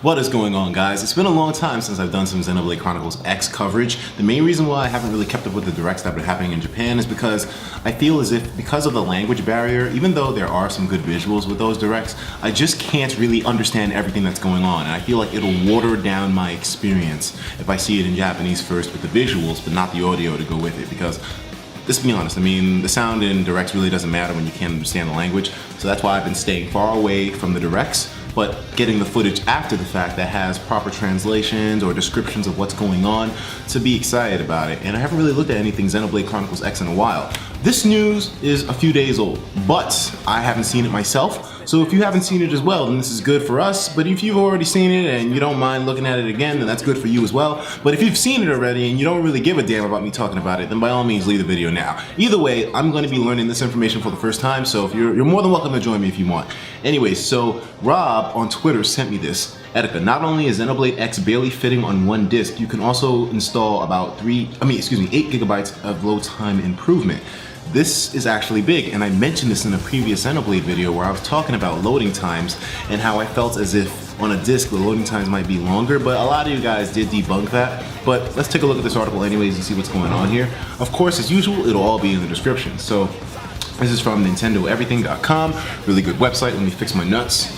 What is going on, guys? It's been a long time since I've done some Xenoblade Chronicles X coverage. The main reason why I haven't really kept up with the directs that have been happening in Japan is because I feel as if, because of the language barrier, even though there are some good visuals with those directs, I just can't really understand everything that's going on. And I feel like it'll water down my experience if I see it in Japanese first with the visuals, but not the audio to go with it. Because, let's be honest, I mean, the sound in directs really doesn't matter when you can't understand the language. So that's why I've been staying far away from the directs, but getting the footage after the fact that has proper translations or descriptions of what's going on to be excited about it. And I haven't really looked at anything Xenoblade Chronicles X in a while. This news is a few days old, but I haven't seen it myself. So if you haven't seen it as well, then this is good for us. But if you've already seen it and you don't mind looking at it again, then that's good for you as well. But if you've seen it already and you don't really give a damn about me talking about it, then by all means leave the video now. Either way, I'm going to be learning this information for the first time, so if you're more than welcome to join me if you want. Anyways, so Rob on Twitter sent me this. Etika, not only is Xenoblade X barely fitting on one disc, you can also install about 8 gigabytes of load time improvement. This is actually big, and I mentioned this in a previous Xenoblade video where I was talking about loading times and how I felt as if on a disc the loading times might be longer, but a lot of you guys did debunk that. But let's take a look at this article anyways and see what's going on here. Of course, as usual, it'll all be in the description. So this is from NintendoEverything.com, really good website. Let me fix my nuts.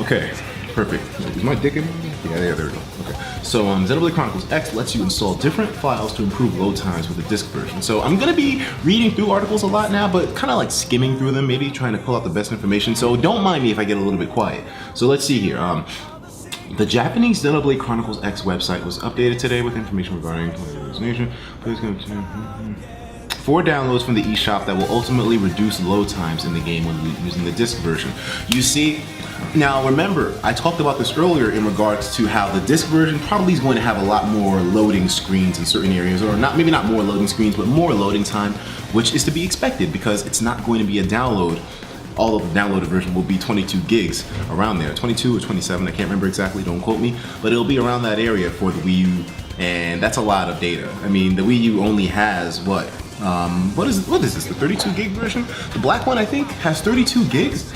Okay, perfect. Is my dick in there? Yeah, there we go. Okay. So Xenoblade Chronicles X lets you install different files to improve load times with the disc version. So I'm gonna be reading through articles a lot now, but kind of like skimming through them, maybe trying to pull out the best information. So don't mind me if I get a little bit quiet. So let's see here. The Japanese Xenoblade Chronicles X website was updated today with information regarding destination. Please go to 4 downloads from the eShop that will ultimately reduce load times in the game when using the disc version. You see, now remember, I talked about this earlier in regards to how the disc version probably is going to have a lot more loading screens in certain areas, or maybe not more loading screens, but more loading time, which is to be expected because it's not going to be a download. All of the downloaded version will be 22 gigs around there, 22 or 27, I can't remember exactly, don't quote me, but it'll be around that area for the Wii U, and that's a lot of data. I mean, the Wii U only has what is this, the 32 gig version? The black one, I think, has 32 gigs?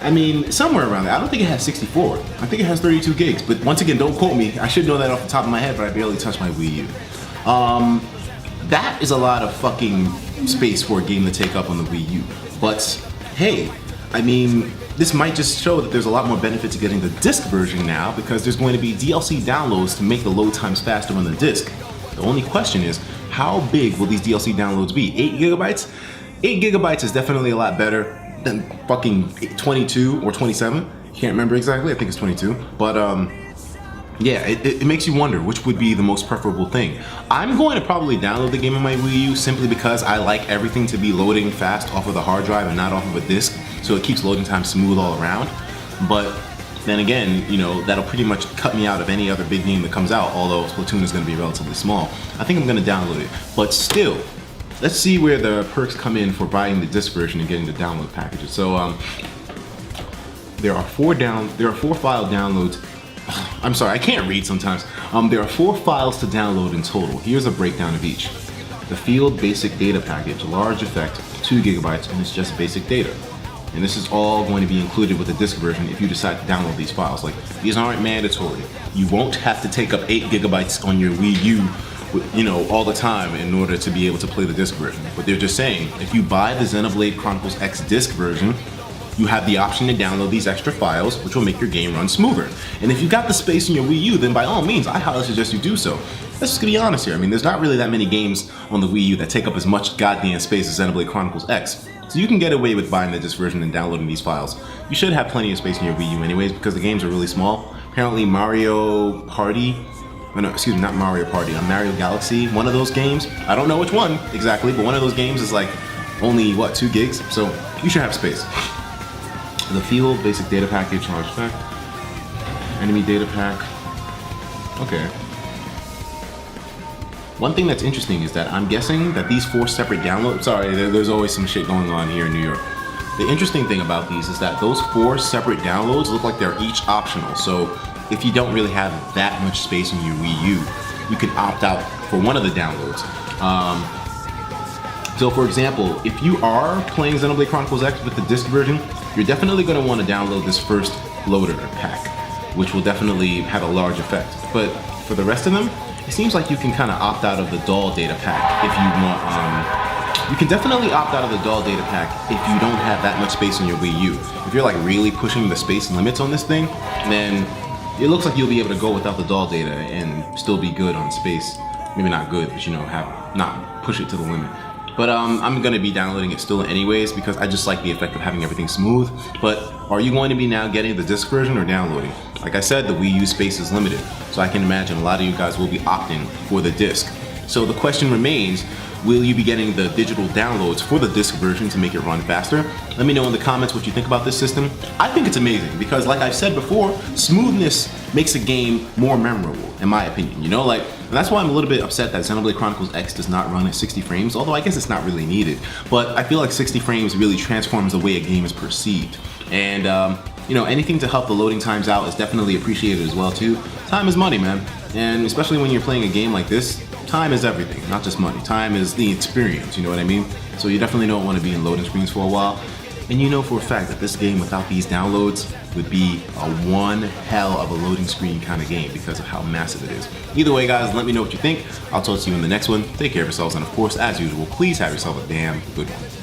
I mean, somewhere around there. I don't think it has 64. I think it has 32 gigs, but once again, don't quote me. I should know that off the top of my head, but I barely touched my Wii U. That is a lot of fucking space for a game to take up on the Wii U. But hey, I mean, this might just show that there's a lot more benefit to getting the disc version now because there's going to be DLC downloads to make the load times faster on the disc. The only question is, how big will these DLC downloads be? 8 gigabytes? 8 gigabytes is definitely a lot better than fucking 22 or 27. Can't remember exactly, I think it's 22. But yeah, it makes you wonder which would be the most preferable thing. I'm going to probably download the game on my Wii U simply because I like everything to be loading fast off of the hard drive and not off of a disc, so it keeps loading time smooth all around. But then again, you know, that'll pretty much cut me out of any other big game that comes out, although Splatoon is going to be relatively small. I think I'm going to download it, but still, let's see where the perks come in for buying the disc version and getting the download packages. So there are 4 file downloads. I'm sorry, I can't read sometimes. There are 4 files to download in total. Here's a breakdown of each. The Field Basic Data Package, large effect, 2 gigabytes, and it's just basic data. And this is all going to be included with the disc version if you decide to download these files. Like, these aren't mandatory. You won't have to take up 8 gigabytes on your Wii U, you know, all the time in order to be able to play the disc version. But they're just saying, if you buy the Xenoblade Chronicles X disc version, you have the option to download these extra files, which will make your game run smoother. And if you've got the space in your Wii U, then by all means, I highly suggest you do so. Let's just be honest here. I mean, there's not really that many games on the Wii U that take up as much goddamn space as Xenoblade Chronicles X. So you can get away with buying the disc version and downloading these files. You should have plenty of space in your Wii U anyways because the games are really small. Apparently Mario Party, no, excuse me, not Mario Party, Mario Galaxy, one of those games, I don't know which one exactly, but one of those games is like only, what, 2 gigs? So you should have space. The Field Basic Data Package, large effect, Enemy Data Pack, okay. One thing that's interesting is that I'm guessing that these 4 separate downloads, sorry, there's always some shit going on here in New York. The interesting thing about these is that those 4 separate downloads look like they're each optional. So if you don't really have that much space in your Wii U, you can opt out for one of the downloads. So for example, if you are playing Xenoblade Chronicles X with the disc version, you're definitely going to want to download this first loader pack. which will definitely have a large effect. But for the rest of them, it seems like you can kind of opt out of the doll data pack if you want. You can definitely opt out of the doll data pack if you don't have that much space on your Wii U. If you're like really pushing the space limits on this thing, then it looks like you'll be able to go without the doll data and still be good on space. Maybe not good, but you know, not push it to the limit. But I'm gonna be downloading it still anyways because I just like the effect of having everything smooth. But are you going to be now getting the disc version or downloading? Like I said, the Wii U space is limited, so I can imagine a lot of you guys will be opting for the disc. So the question remains, will you be getting the digital downloads for the disc version to make it run faster? Let me know in the comments what you think about this system. I think it's amazing because, like I've said before, smoothness makes a game more memorable, in my opinion. You know, like, and that's why I'm a little bit upset that Xenoblade Chronicles X does not run at 60 frames, although I guess it's not really needed. But I feel like 60 frames really transforms the way a game is perceived. And you know, anything to help the loading times out is definitely appreciated as well too. Time is money, man. And especially when you're playing a game like this, time is everything, not just money. Time is the experience, you know what I mean? So you definitely don't want to be in loading screens for a while. And you know for a fact that this game without these downloads would be a one hell of a loading screen kind of game because of how massive it is. Either way, guys, let me know what you think. I'll talk to you in the next one. Take care of yourselves, and of course, as usual, please have yourself a damn good one.